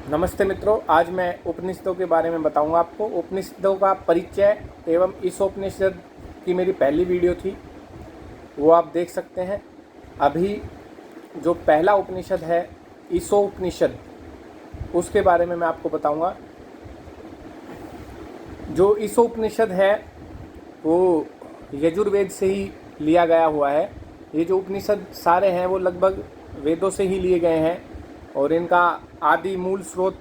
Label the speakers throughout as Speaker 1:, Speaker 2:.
Speaker 1: नमस्ते मित्रों, आज मैं उपनिषदों के बारे में बताऊंगा आपको। उपनिषदों का परिचय एवं इस उपनिषद की मेरी पहली वीडियो थी, वो आप देख सकते हैं। अभी जो पहला उपनिषद है ईशोपनिषद, उसके बारे में मैं आपको बताऊंगा। जो ईशोपनिषद है वो यजुर्वेद से ही लिया गया हुआ है। ये जो उपनिषद सारे हैं वो लगभग वेदों से ही लिए गए हैं और इनका आदि मूल स्रोत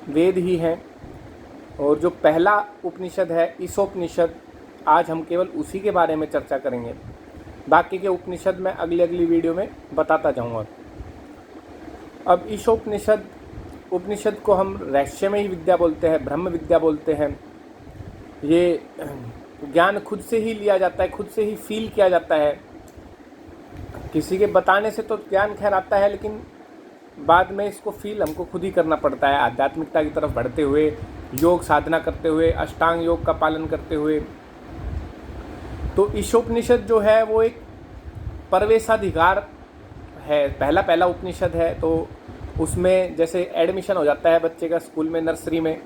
Speaker 1: वेद ही हैं। और जो पहला उपनिषद है ईशोपनिषद, आज हम केवल उसी के बारे में चर्चा करेंगे। बाकी के उपनिषद मैं अगली वीडियो में बताता जाऊंगा। अब ईशोपनिषद उपनिषद को हम रहस्यमयी विद्या बोलते हैं, ब्रह्म विद्या बोलते हैं। ये ज्ञान खुद से ही लिया जाता है, खुद से ही फील किया जाता है। किसी के बताने से तो ज्ञान खैर आता है, लेकिन बाद में इसको फील हमको खुद ही करना पड़ता है। आध्यात्मिकता की तरफ बढ़ते हुए, योग साधना करते हुए, अष्टांग योग का पालन करते हुए। तो ईशोपनिषद जो है वो एक प्रवेशाधिकार है, पहला उपनिषद है। तो उसमें जैसे एडमिशन हो जाता है बच्चे का स्कूल में, नर्सरी में,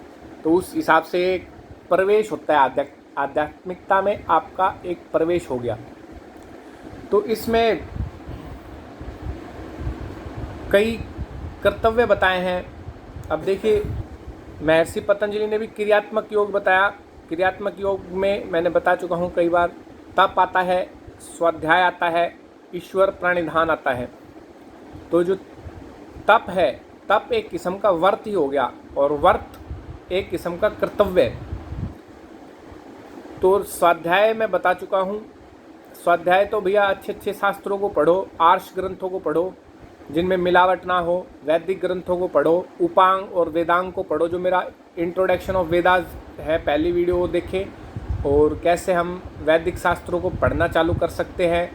Speaker 1: तो उस हिसाब से एक प्रवेश होता है। आध्यात्मिकता में आपका एक प्रवेश हो गया। तो इसमें कई कर्तव्य बताए हैं। अब देखिए, महर्षि पतंजलि ने भी क्रियात्मक योग बताया। क्रियात्मक योग में मैंने बता चुका हूँ कई बार, तप आता है, स्वाध्याय आता है, ईश्वर प्रणिधान आता है। तो जो तप है, तप एक किस्म का व्रत ही हो गया और व्रत एक किस्म का कर्तव्य। तो स्वाध्याय मैं बता चुका हूँ। स्वाध्याय तो भैया अच्छे शास्त्रों को पढ़ो, आर्ष ग्रंथों को पढ़ो जिनमें मिलावट ना हो, वैदिक ग्रंथों को पढ़ो, उपांग और वेदांग को पढ़ो। जो मेरा इंट्रोडक्शन ऑफ वेदास है, पहली वीडियो वो देखें। और कैसे हम वैदिक शास्त्रों को पढ़ना चालू कर सकते हैं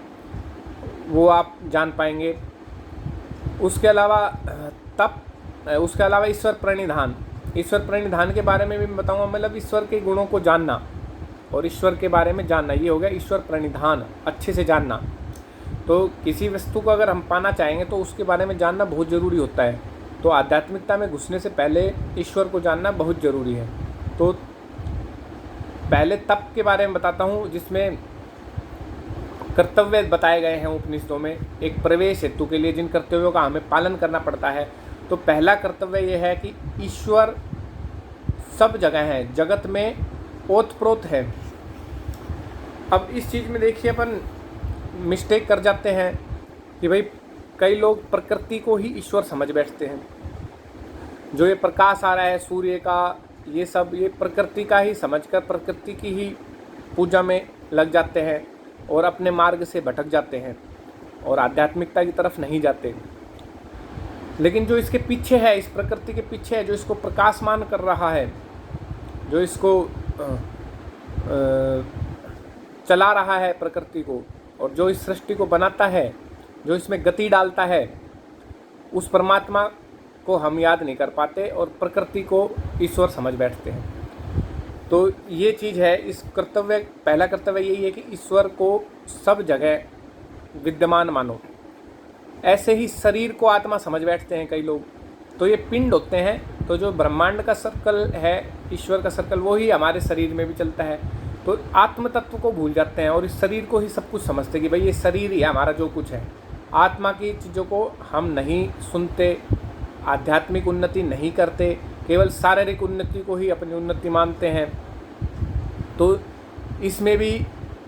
Speaker 1: वो आप जान पाएंगे। उसके अलावा ईश्वर प्रणिधान के बारे में भी बताऊंगा। मतलब ईश्वर के गुणों को जानना और ईश्वर के बारे में जानना, ये हो गया ईश्वर प्रणिधान, अच्छे से जानना। तो किसी वस्तु को अगर हम पाना चाहेंगे तो उसके बारे में जानना बहुत ज़रूरी होता है। तो आध्यात्मिकता में घुसने से पहले ईश्वर को जानना बहुत ज़रूरी है। तो पहले तप के बारे में बताता हूँ, जिसमें कर्तव्य बताए गए हैं उपनिषदों में, एक प्रवेश हेतु के लिए जिन कर्तव्यों का हमें पालन करना पड़ता है। तो पहला कर्तव्य ये है कि ईश्वर सब जगह है, जगत में ओतप्रोत है। अब इस चीज़ में देखिए, अपन मिस्टेक कर जाते हैं कि भाई कई लोग प्रकृति को ही ईश्वर समझ बैठते हैं। जो ये प्रकाश आ रहा है सूर्य का, ये सब ये प्रकृति का ही समझकर प्रकृति की ही पूजा में लग जाते हैं और अपने मार्ग से भटक जाते हैं और आध्यात्मिकता की तरफ नहीं जाते। लेकिन जो इसके पीछे है, इस प्रकृति के पीछे है, जो इसको प्रकाशमान कर रहा है, जो इसको चला रहा है प्रकृति को, और जो इस सृष्टि को बनाता है, जो इसमें गति डालता है, उस परमात्मा को हम याद नहीं कर पाते और प्रकृति को ईश्वर समझ बैठते हैं। तो ये चीज़ है। इस कर्तव्य, पहला कर्तव्य यही है कि ईश्वर को सब जगह विद्यमान मानो। ऐसे ही शरीर को आत्मा समझ बैठते हैं कई लोग। तो ये पिंड होते हैं। तो जो ब्रह्मांड का सर्कल है, ईश्वर का सर्कल, वो ही हमारे शरीर में भी चलता है। तो आत्म तत्व को भूल जाते हैं और इस शरीर को ही सब कुछ समझते हैं कि भाई ये शरीर ही है हमारा जो कुछ है। आत्मा की चीज़ों को हम नहीं सुनते, आध्यात्मिक उन्नति नहीं करते, केवल शारीरिक उन्नति को ही अपनी उन्नति मानते हैं। तो इसमें भी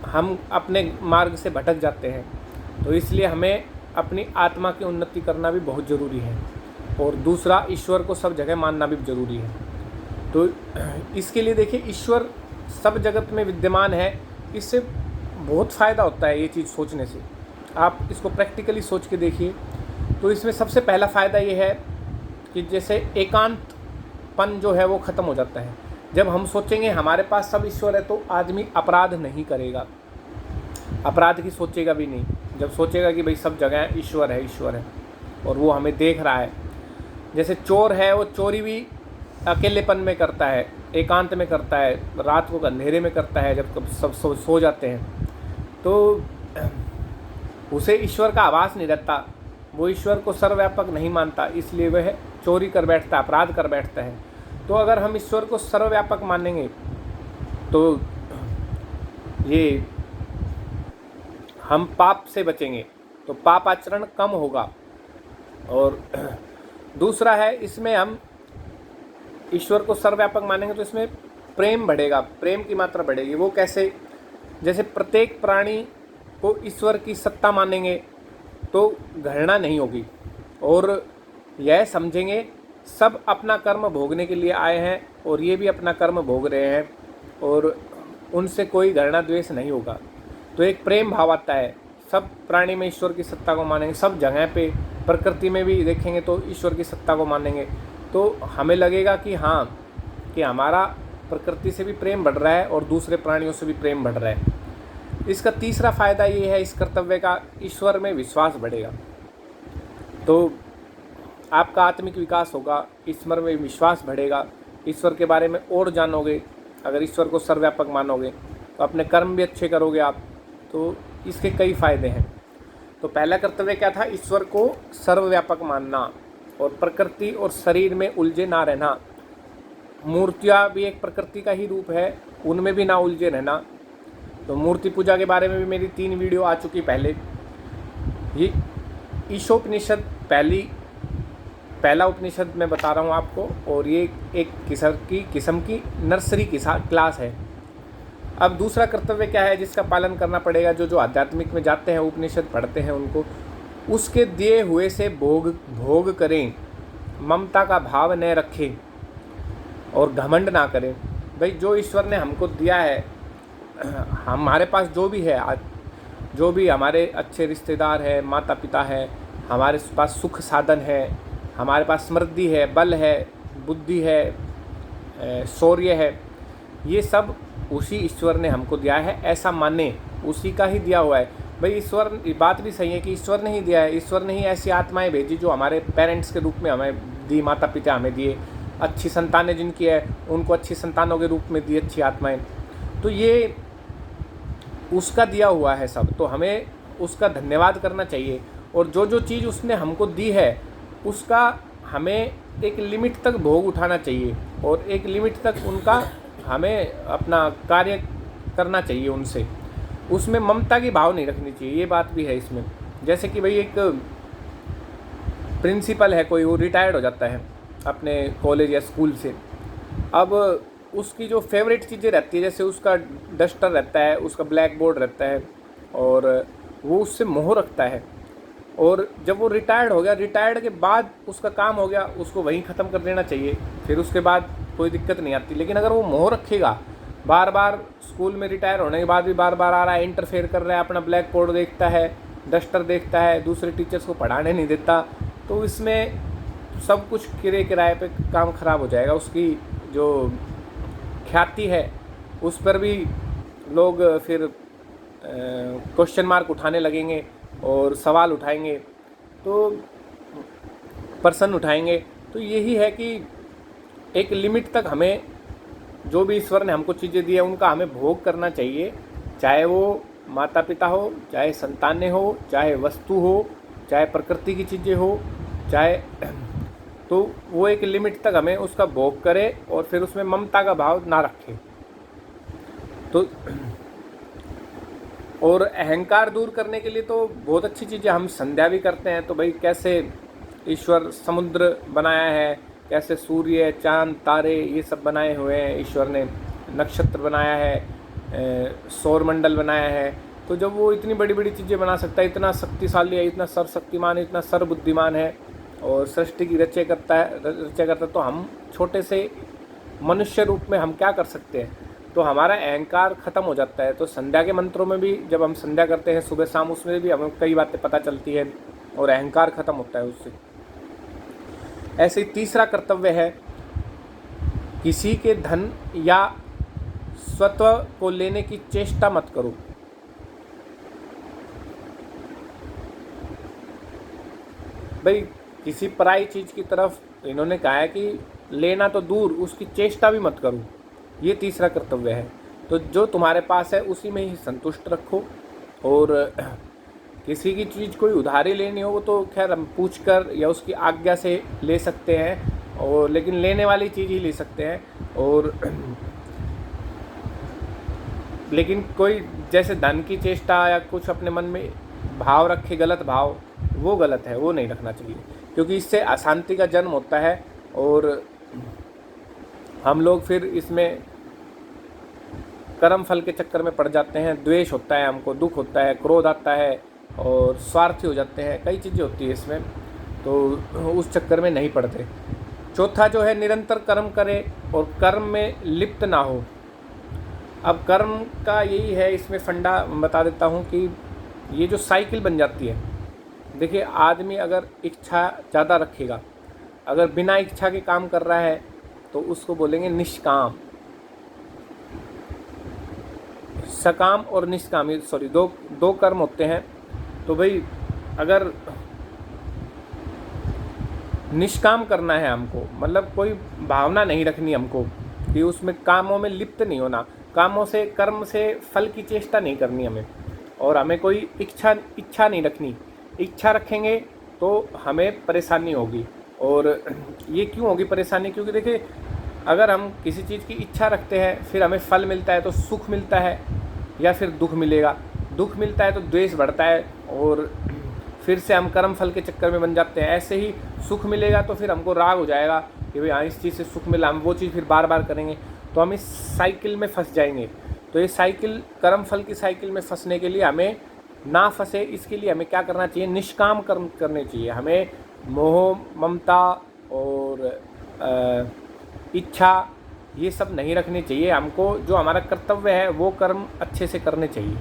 Speaker 1: हम अपने मार्ग से भटक जाते हैं। तो इसलिए हमें अपनी आत्मा की उन्नति करना भी बहुत ज़रूरी है और दूसरा, ईश्वर को सब जगह मानना भी ज़रूरी है। तो इसके लिए देखिए, ईश्वर सब जगत में विद्यमान है। इससे बहुत फ़ायदा होता है ये चीज़ सोचने से। आप इसको प्रैक्टिकली सोच के देखिए। तो इसमें सबसे पहला फ़ायदा ये है कि जैसे एकांतपन जो है वो ख़त्म हो जाता है। जब हम सोचेंगे हमारे पास सब ईश्वर है तो आदमी अपराध नहीं करेगा, अपराध की सोचेगा भी नहीं। जब सोचेगा कि भाई सब जगह ईश्वर है और वो हमें देख रहा है। जैसे चोर है, वो चोरी भी अकेलेपन में करता है, एकांत में करता है, रात को अंधेरे में करता है, जब सब सो जाते हैं। तो उसे ईश्वर का आभास नहीं रहता, वो ईश्वर को सर्वव्यापक नहीं मानता, इसलिए वह चोरी कर बैठता है, अपराध कर बैठता है। तो अगर हम ईश्वर को सर्वव्यापक मानेंगे तो ये हम पाप से बचेंगे, तो पाप आचरण कम होगा। और दूसरा है, इसमें हम ईश्वर को सर्वव्यापक मानेंगे तो इसमें प्रेम बढ़ेगा, प्रेम की मात्रा बढ़ेगी। वो कैसे? जैसे प्रत्येक प्राणी को ईश्वर की सत्ता मानेंगे तो घृणा नहीं होगी, और यह समझेंगे सब अपना कर्म भोगने के लिए आए हैं और ये भी अपना कर्म भोग रहे हैं, और उनसे कोई घृणा द्वेष नहीं होगा। तो एक प्रेम भाव आता है। सब प्राणी में ईश्वर की सत्ता को मानेंगे, सब जगह पे प्रकृति में भी देखेंगे तो ईश्वर की सत्ता को मानेंगे, तो हमें लगेगा कि हाँ, कि हमारा प्रकृति से भी प्रेम बढ़ रहा है और दूसरे प्राणियों से भी प्रेम बढ़ रहा है। इसका तीसरा फायदा ये है इस कर्तव्य का, ईश्वर में विश्वास बढ़ेगा। तो आपका आत्मिक विकास होगा, ईश्वर में विश्वास बढ़ेगा, ईश्वर के बारे में और जानोगे। अगर ईश्वर को सर्वव्यापक मानोगे तो अपने कर्म भी अच्छे करोगे आप। तो इसके कई फायदे हैं। तो पहला कर्तव्य क्या था? ईश्वर को सर्वव्यापक मानना और प्रकृति और शरीर में उलझे ना रहना। मूर्तियाँ भी एक प्रकृति का ही रूप है, उनमें भी ना उलझे रहना। तो मूर्ति पूजा के बारे में भी मेरी 3 वीडियो आ चुकी पहले। ये ईशोपनिषद पहला उपनिषद मैं बता रहा हूँ आपको, और ये एक किस्म की नर्सरी की क्लास है। अब दूसरा कर्तव्य क्या है जिसका पालन करना पड़ेगा? जो आध्यात्मिक में जाते हैं, उपनिषद पढ़ते हैं, उनको उसके दिए हुए से भोग करें, ममता का भाव न रखें और घमंड ना करें। भाई जो ईश्वर ने हमको दिया है, हमारे पास जो भी है, जो भी हमारे अच्छे रिश्तेदार हैं, माता पिता है, हमारे पास सुख साधन है, हमारे पास समृद्धि है, बल है, बुद्धि है, शौर्य है, ये सब उसी ईश्वर ने हमको दिया है, ऐसा माने, उसी का ही दिया हुआ है। भाई ईश्वर, बात भी सही है कि ईश्वर ने ही दिया है, ईश्वर ने ही ऐसी आत्माएं भेजी जो हमारे पेरेंट्स के रूप में हमें दी, माता पिता हमें दिए, अच्छी संतानें जिनकी है उनको अच्छी संतानों के रूप में दी अच्छी आत्माएं। तो ये उसका दिया हुआ है सब, तो हमें उसका धन्यवाद करना चाहिए। और जो चीज़ उसने हमको दी है उसका हमें एक लिमिट तक भोग उठाना चाहिए, और एक लिमिट तक उनका हमें अपना कार्य करना चाहिए उनसे। उसमें ममता की भाव नहीं रखनी चाहिए, ये बात भी है इसमें। जैसे कि भाई एक प्रिंसिपल है कोई, वो रिटायर्ड हो जाता है अपने कॉलेज या स्कूल से। अब उसकी जो फेवरेट चीज़ें रहती है, जैसे उसका डस्टर रहता है, उसका ब्लैक बोर्ड रहता है, और वो उससे मोह रखता है। और जब वो रिटायर्ड हो गया, रिटायर्ड के बाद उसका काम हो गया, उसको वहीं ख़त्म कर देना चाहिए, फिर उसके बाद कोई दिक्कत नहीं आती। लेकिन अगर वो मोह रखेगा, बार बार स्कूल में रिटायर होने के बाद भी बार बार आ रहा है, इंटरफेयर कर रहा है, अपना ब्लैक बोर्ड देखता है, डस्टर देखता है, दूसरे टीचर्स को पढ़ाने नहीं देता, तो इसमें सब कुछ किराए पे काम ख़राब हो जाएगा। उसकी जो ख्याति है उस पर भी लोग फिर क्वेश्चन मार्क उठाने लगेंगे और सवाल उठाएंगे, तो प्रश्न उठाएंगे। तो यही है कि एक लिमिट तक हमें जो भी ईश्वर ने हमको चीज़ें दी है उनका हमें भोग करना चाहिए, चाहे वो माता पिता हो, चाहे संतानें हो, चाहे वस्तु हो, चाहे प्रकृति की चीज़ें हो, चाहे, तो वो एक लिमिट तक हमें उसका भोग करे और फिर उसमें ममता का भाव ना रखे। तो और अहंकार दूर करने के लिए तो बहुत अच्छी चीज़ें, हम संध्या भी करते हैं। तो भाई कैसे ईश्वर समुद्र बनाया है, कैसे सूर्य, चांद, तारे, ये सब बनाए हुए हैं ईश्वर ने, नक्षत्र बनाया है, सौरमंडल बनाया है। तो जब वो इतनी बड़ी बड़ी चीज़ें बना सकता है, इतना शक्तिशाली है, इतना सर्वशक्तिमान है, इतना सर्वबुद्धिमान है और सृष्टि की रचय करता है, तो हम छोटे से मनुष्य रूप में हम क्या कर सकते हैं? तो हमारा अहंकार ख़त्म हो जाता है। तो संध्या के मंत्रों में भी जब हम संध्या करते हैं सुबह शाम, उसमें भी हमें कई बातें पता चलती है और अहंकार ख़त्म होता है उससे। ऐसे ही तीसरा कर्तव्य है, किसी के धन या स्वत्व को लेने की चेष्टा मत करो। भाई किसी पराई चीज़ की तरफ इन्होंने कहा है कि लेना तो दूर, उसकी चेष्टा भी मत करो। ये तीसरा कर्तव्य है। तो जो तुम्हारे पास है उसी में ही संतुष्ट रखो, और किसी की चीज़ कोई उधारी लेनी हो वो तो खैर हम पूछ कर या उसकी आज्ञा से ले सकते हैं, और लेकिन लेने वाली चीज़ ही ले सकते हैं। और लेकिन कोई जैसे धन की चेष्टा या कुछ अपने मन में भाव रखे, गलत भाव, वो गलत है, वो नहीं रखना चाहिए, क्योंकि इससे अशांति का जन्म होता है और हम लोग फिर इसमें कर्म फल के चक्कर में पड़ जाते हैं। द्वेष होता है, हमको दुख होता है, क्रोध आता है और स्वार्थी हो जाते हैं, कई चीज़ें होती है इसमें, तो उस चक्कर में नहीं पड़ते। चौथा जो है, निरंतर कर्म करे और कर्म में लिप्त ना हो। अब कर्म का यही है, इसमें फंडा बता देता हूँ कि ये जो साइकिल बन जाती है, देखिए आदमी अगर इच्छा ज़्यादा रखेगा, अगर बिना इच्छा के काम कर रहा है तो उसको बोलेंगे निष्काम। सकाम और निष्काम, सॉरी, दो कर्म होते हैं। तो भाई अगर निष्काम करना है हमको, मतलब कोई भावना नहीं रखनी हमको कि उसमें कामों में लिप्त नहीं होना, कामों से, कर्म से फल की चेष्टा नहीं करनी हमें, और हमें कोई इच्छा नहीं रखनी। इच्छा रखेंगे तो हमें परेशानी होगी। और ये क्यों होगी परेशानी? क्योंकि देखिए अगर हम किसी चीज़ की इच्छा रखते हैं, फिर हमें फल मिलता है तो सुख मिलता है, या फिर दुख मिलेगा। दुख मिलता है तो द्वेष बढ़ता है और फिर से हम कर्म फल के चक्कर में बन जाते हैं। ऐसे ही सुख मिलेगा तो फिर हमको राग हो जाएगा कि भाई हाँ, इस चीज़ से सुख मिला, हम वो चीज़ फिर बार बार करेंगे, तो हम इस साइकिल में फंस जाएंगे। तो ये साइकिल, कर्म फल की साइकिल में फंसने के लिए, हमें ना फंसे इसके लिए हमें क्या करना चाहिए? निष्काम कर्म करने चाहिए। हमें मोह, ममता और इच्छा ये सब नहीं रखनी चाहिए। हमको जो हमारा कर्तव्य है वो कर्म अच्छे से करने चाहिए।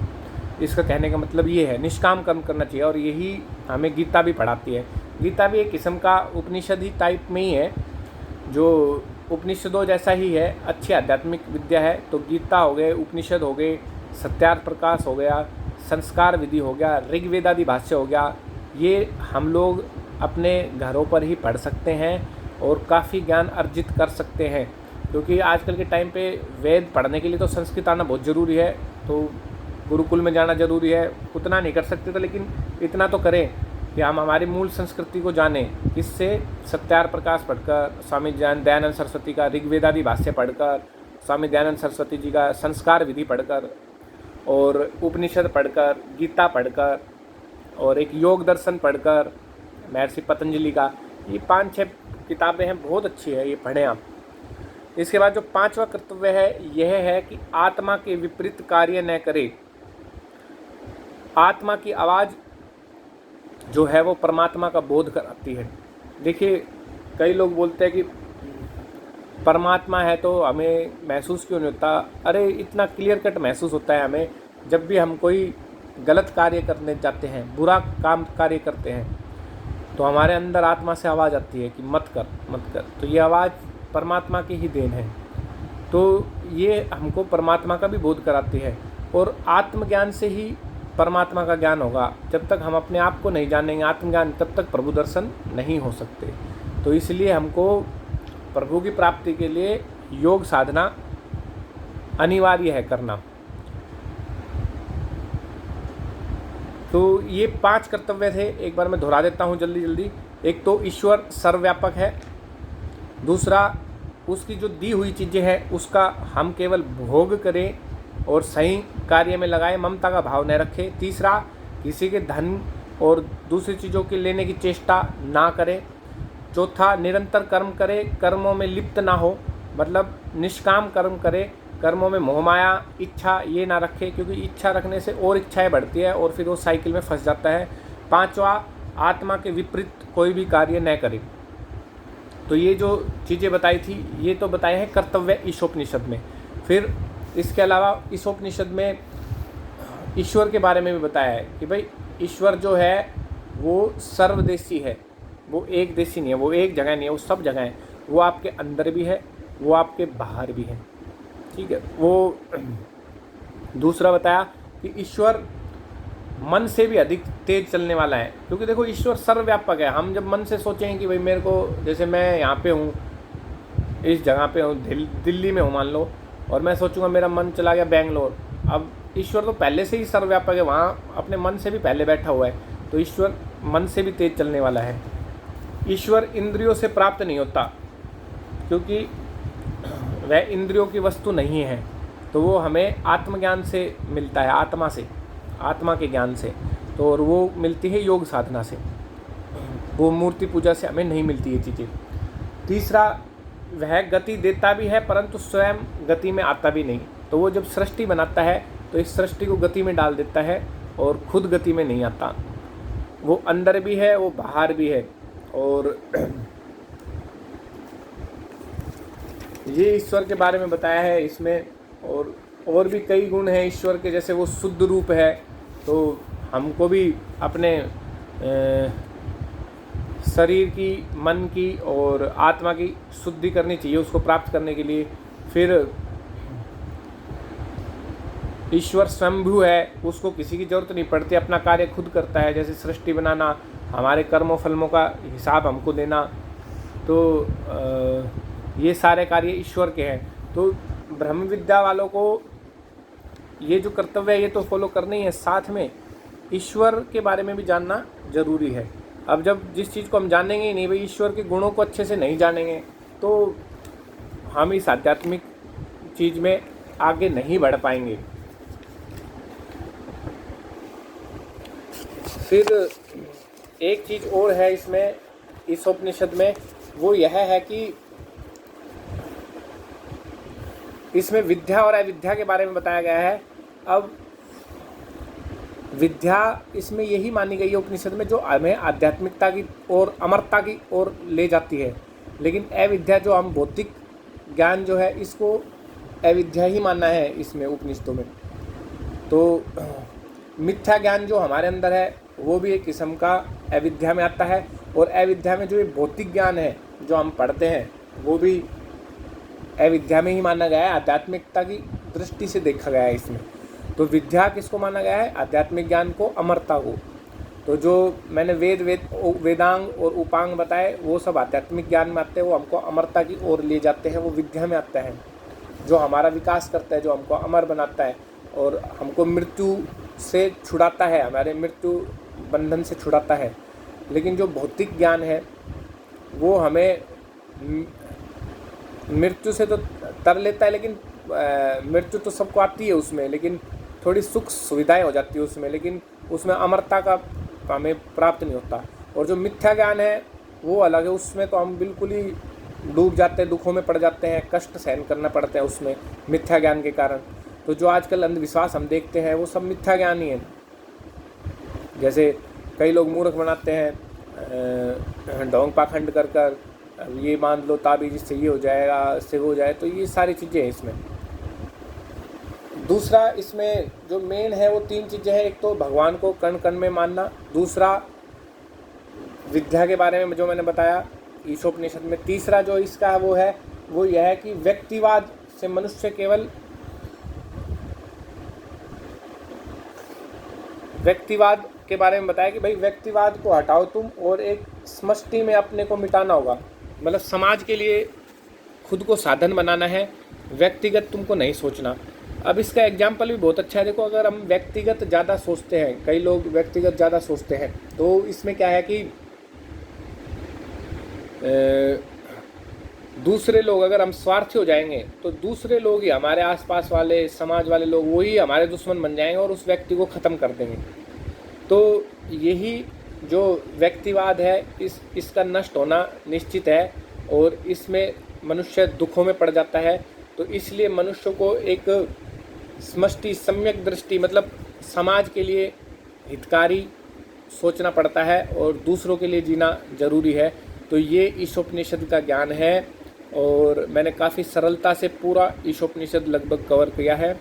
Speaker 1: इसका कहने का मतलब ये है, निष्काम कर्म करना चाहिए। और यही हमें गीता भी पढ़ाती है। गीता भी एक किस्म का उपनिषद ही टाइप में ही है, जो उपनिषदों जैसा ही है, अच्छी आध्यात्मिक विद्या है। तो गीता हो गए, उपनिषद हो गए, सत्यार्थ प्रकाश हो गया, संस्कार विधि हो गया, ऋग्वेदादि भाष्य हो गया, ये हम लोग अपने घरों पर ही पढ़ सकते हैं और काफ़ी ज्ञान अर्जित कर सकते हैं। क्योंकि आजकल के टाइम पे वेद पढ़ने के लिए तो संस्कृत आना बहुत ज़रूरी है, तो गुरुकुल में जाना ज़रूरी है। उतना नहीं कर सकते तो लेकिन इतना तो करें कि हम हमारी मूल संस्कृति को जानें। इससे सत्यार्थ प्रकाश पढ़कर, स्वामी दयानंद सरस्वती का ऋग्वेदादि भाष्य पढ़कर, स्वामी दयानंद सरस्वती जी का संस्कार विधि पढ़कर, और उपनिषद पढ़कर, गीता पढ़कर, और एक योग दर्शन पढ़कर महर्षि पतंजलि का, ये 5-6 किताबें हैं, बहुत अच्छी है, ये पढ़ें आप। इसके बाद जो 5वां कर्तव्य है, यह है कि आत्मा के विपरीत कार्य न करे। आत्मा की आवाज़ जो है वो परमात्मा का बोध कराती है। देखिए कई लोग बोलते हैं कि परमात्मा है तो हमें महसूस क्यों नहीं होता? अरे इतना क्लियर कट महसूस होता है हमें जब भी हम कोई गलत कार्य करने जाते हैं, बुरा कार्य करते हैं, तो हमारे अंदर आत्मा से आवाज़ आती है कि मत कर, मत कर। तो ये आवाज़ परमात्मा की ही देन है। तो ये हमको परमात्मा का भी बोध कराती है। और आत्मज्ञान से ही परमात्मा का ज्ञान होगा। जब तक हम अपने आप को नहीं जानेंगे आत्मज्ञान, तब तक प्रभु दर्शन नहीं हो सकते। तो इसलिए हमको प्रभु की प्राप्ति के लिए योग साधना अनिवार्य है करना। तो ये 5 कर्तव्य थे, एक बार मैं दोहरा देता हूँ जल्दी जल्दी। एक तो ईश्वर सर्वव्यापक है। दूसरा, उसकी जो दी हुई चीज़ें हैं उसका हम केवल भोग करें और सही कार्य में लगाएं, ममता का भाव न रखें। तीसरा, किसी के धन और दूसरी चीज़ों के लेने की चेष्टा ना करें। चौथा, निरंतर कर्म करें, कर्मों में लिप्त ना हो, मतलब निष्काम कर्म करें, कर्मों में मोहमाया, इच्छा ये ना रखे, क्योंकि इच्छा रखने से और इच्छाएं बढ़ती है और फिर वो साइकिल में फंस जाता है। पांचवा, आत्मा के विपरीत कोई भी कार्य न करे। तो ये जो चीज़ें बताई थी ये तो बताए हैं कर्तव्य ईशोपनिषद में। फिर इसके अलावा ईशोपनिषद में ईश्वर के बारे में भी बताया है कि भाई ईश्वर जो है वो सर्वदेशी है, वो एक देशी नहीं है, वो एक जगह नहीं है, वो सब जगह है। वो आपके अंदर भी है, वो आपके बाहर भी है, ठीक है। वो दूसरा बताया कि ईश्वर मन से भी अधिक तेज चलने वाला है, क्योंकि देखो ईश्वर सर्वव्यापक है। हम जब मन से सोचेंगे कि भाई मेरे को, जैसे मैं यहाँ पे हूँ, इस जगह पे हूँ, दिल्ली में हूँ मान लो, और मैं सोचूंगा मेरा मन चला गया बेंगलोर, अब ईश्वर तो पहले से ही सर्वव्यापक है, वहाँ अपने मन से भी पहले बैठा हुआ है, तो ईश्वर मन से भी तेज चलने वाला है। ईश्वर इंद्रियों से प्राप्त नहीं होता, क्योंकि वह इंद्रियों की वस्तु नहीं है, तो वो हमें आत्मज्ञान से मिलता है, आत्मा से, आत्मा के ज्ञान से। तो और वो मिलती है योग साधना से, वो मूर्ति पूजा से हमें नहीं मिलती ये चीज़ें। तीसरा, वह गति देता भी है परंतु स्वयं गति में आता भी नहीं। तो वो जब सृष्टि बनाता है तो इस सृष्टि को गति में डाल देता है और खुद गति में नहीं आता। वो अंदर भी है, वो बाहर भी है। और ये ईश्वर के बारे में बताया है इसमें। और भी कई गुण हैं ईश्वर के, जैसे वो शुद्ध रूप है, तो हमको भी अपने शरीर की, मन की और आत्मा की शुद्धि करनी चाहिए उसको प्राप्त करने के लिए। फिर ईश्वर स्वयंभू है, उसको किसी की ज़रूरत नहीं पड़ती, अपना कार्य खुद करता है, जैसे सृष्टि बनाना, हमारे कर्मों फलमों का हिसाब हमको देना, तो ये सारे कार्य ईश्वर के हैं। तो ब्रह्म विद्या वालों को ये जो कर्तव्य है ये तो फॉलो करना ही है, साथ में ईश्वर के बारे में भी जानना जरूरी है। अब जब जिस चीज़ को हम जानेंगे ही नहीं, भाई ईश्वर के गुणों को अच्छे से नहीं जानेंगे, तो हम इस आध्यात्मिक चीज़ में आगे नहीं बढ़ पाएंगे। फिर एक चीज़ और है इसमें, इस उपनिषद में, वो यह है कि इसमें विद्या और अविद्या के बारे में बताया गया है। अब विद्या इसमें यही मानी गई है उपनिषद में जो हमें आध्यात्मिकता की और अमरता की ओर ले जाती है, लेकिन अविद्या जो हम भौतिक ज्ञान जो है इसको अविद्या ही मानना है इसमें उपनिषदों में। तो मिथ्या ज्ञान जो हमारे अंदर है वो भी एक किस्म का अविद्या में आता है, और अविद्या में जो ये भौतिक ज्ञान है जो हम पढ़ते हैं वो भी अविद्या में ही माना गया है, आध्यात्मिकता की दृष्टि से देखा गया है इसमें। तो विद्या किसको माना गया है? आध्यात्मिक ज्ञान को, अमरता को। तो जो मैंने वेदांग और उपांग बताए वो सब आध्यात्मिक ज्ञान में आते हैं, वो हमको अमरता की ओर ले जाते हैं, वो विद्या में आता है, जो हमारा विकास करता है, जो हमको अमर बनाता है और हमको मृत्यु से छुड़ाता है, हमारे मृत्यु बंधन से छुड़ाता है। लेकिन जो भौतिक ज्ञान है वो हमें मृत्यु से तो तर लेता है, लेकिन मृत्यु तो सबको आती है उसमें, लेकिन थोड़ी सुख सुविधाएं हो जाती है उसमें, लेकिन उसमें अमरता का हमें प्राप्त नहीं होता। और जो मिथ्या ज्ञान है वो अलग है, उसमें तो हम बिल्कुल ही डूब जाते हैं, दुखों में पड़ जाते हैं, कष्ट सहन करना पड़ता है उसमें मिथ्या ज्ञान के कारण। तो जो आजकल अंधविश्वास हम देखते हैं वो सब मिथ्या ज्ञान ही है। जैसे कई लोग मूर्ख बनाते हैं, ढोंग पाखंड कर कर, अब ये मान लो ताबीज इससे ये हो जाएगा, इससे वो हो जाए, तो ये सारी चीज़ें हैं इसमें। दूसरा इसमें जो मेन है वो 3 चीज़ें हैं। एक तो भगवान को कण कण में मानना, दूसरा विद्या के बारे में जो मैंने बताया ईशोपनिषद में, तीसरा जो इसका है वो यह है कि व्यक्तिवाद से मनुष्य केवल व्यक्तिवाद के बारे में बताया कि भाई व्यक्तिवाद को हटाओ तुम और एक समष्टि में अपने को मिटाना होगा, मतलब समाज के लिए खुद को साधन बनाना है, व्यक्तिगत तुमको नहीं सोचना। अब इसका एग्जाम्पल भी बहुत अच्छा है। देखो, अगर हम व्यक्तिगत ज़्यादा सोचते हैं, कई लोग व्यक्तिगत ज़्यादा सोचते हैं, तो इसमें क्या है कि दूसरे लोग, अगर हम स्वार्थी हो जाएंगे तो दूसरे लोग ही, हमारे आसपास वाले समाज वाले लोग, वही हमारे दुश्मन बन जाएंगे और उस व्यक्ति को ख़त्म कर देंगे। तो यही जो व्यक्तिवाद है इसका नष्ट होना निश्चित है और इसमें मनुष्य दुखों में पड़ जाता है। तो इसलिए मनुष्य को एक समष्टि, सम्यक दृष्टि, मतलब समाज के लिए हितकारी सोचना पड़ता है और दूसरों के लिए जीना जरूरी है। तो ये ईशोपनिषद का ज्ञान है और मैंने काफ़ी सरलता से पूरा ईशोपनिषद लगभग कवर किया है।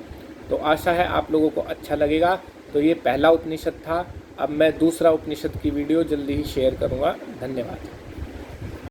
Speaker 1: तो आशा है आप लोगों को अच्छा लगेगा। तो ये पहला उपनिषद था। अब मैं दूसरा उपनिषद की वीडियो जल्दी ही शेयर करूँगा। धन्यवाद।